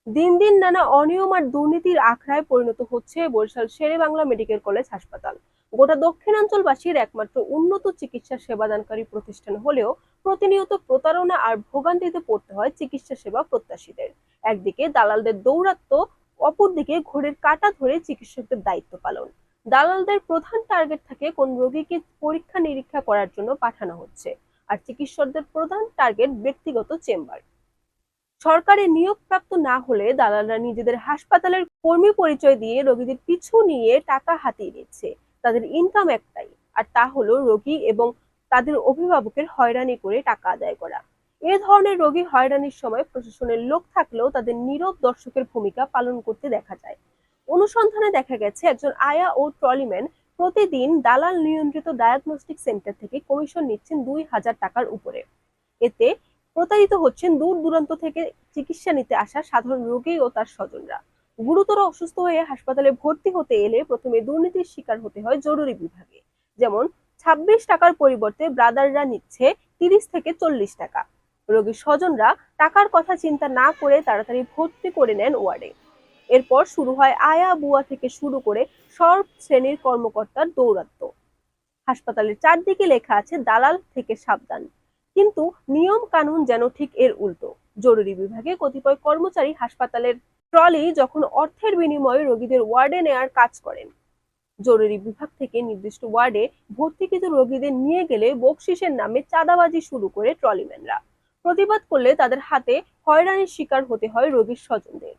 দিন দিন নানা অনিয়ম আর দুর্নীতির আখড়ায় পরিণত হচ্ছে বরিশাল শেরেবাংলা মেডিকেল কলেজ হাসপাতাল। গোটা দক্ষিণাঞ্চলবাসীর একমাত্র উন্নত চিকিৎসা সেবাদানকারী প্রতিষ্ঠান হলেও প্রতিনিয়ত প্রতারণা আর ভোগান্তিতে পড়তে হয় চিকিৎসা সেবা প্রত্যাশীদের। একদিকে দালালদের দৌরাত্ম্য, অপরদিকে ঘড়ির কাঁটা ধরে চিকিৎসকদের দায়িত্ব পালন। দালালদের প্রধান টার্গেট থাকে কোন রোগীকে পরীক্ষা নিরীক্ষা করার জন্য পাঠানো হচ্ছে, আর চিকিৎসকদের প্রধান টার্গেট ব্যক্তিগত চেম্বার। সরকারের নিয়োগপ্রাপ্ত না হলে দালালরা নিজেদের হাসপাতালের কর্মী পরিচয় দিয়ে রোগীদের পিছু নিয়ে টাকা হাতিয়ে নিচ্ছে। তাদের ইনকাম একটাই, আর তা হলো রোগী এবং তাদের অভিভাবকের হয়রানি করে টাকা আদায় করা। এ ধরনের রোগী হয়রানির সময় প্রশাসনের লোক থাকলেও তাদের নীরব দর্শকের ভূমিকা পালন করতে দেখা যায়। অনুসন্ধানে দেখা গেছে একজন আয়া ও ট্রলিম্যান প্রতিদিন দালাল নিয়ন্ত্রিত ডায়াগনস্টিক সেন্টার থেকে কমিশন নিচ্ছেন ২,০০০ টাকার উপরে। এতে প্রতারিত হচ্ছেন দূর দূরান্ত থেকে চিকিৎসা নিতে আসা সাধারণ রোগী ও তার স্বজনরা। গুরুতর অসুস্থ হয়ে হাসপাতালে ভর্তি হতে এলে প্রথমে দুর্নীতির শিকার হতে হয় জরুরি বিভাগে। যেমন ২৬ টাকার পরিবর্তে ব্রাদাররা নিচ্ছে ৩০ থেকে ৪০ টাকা। রোগীর স্বজনরা টাকার কথা চিন্তা না করে তাড়াতাড়ি ভর্তি করে নেন ওয়ার্ডে। এরপর শুরু হয় আয়া বুয়া থেকে শুরু করে সব শ্রেণীর কর্মকর্তার দৌরাত্ম্য। হাসপাতালের চারদিকে লেখা আছে দালাল থেকে সাবধান, কিন্তু নিয়ম কানুন যেন ঠিক এর উল্টো। জরুরি বিভাগে কতিপয় কর্মচারী হাসপাতালের ট্রলি যখন অর্থের বিনিময়ে রোগীদের ওয়ার্ডে নেয়ার কাজ করেন। জরুরি বিভাগ থেকে নির্দিষ্ট ওয়ার্ডে ভর্তিকৃত রোগীদের নিয়ে গেলে বকশিসের নামে চাঁদাবাজি শুরু করে ট্রলিম্যানরা। প্রতিবাদ করলে তাদের হাতে হয়রানির শিকার হতে হয় রোগীর স্বজনদের।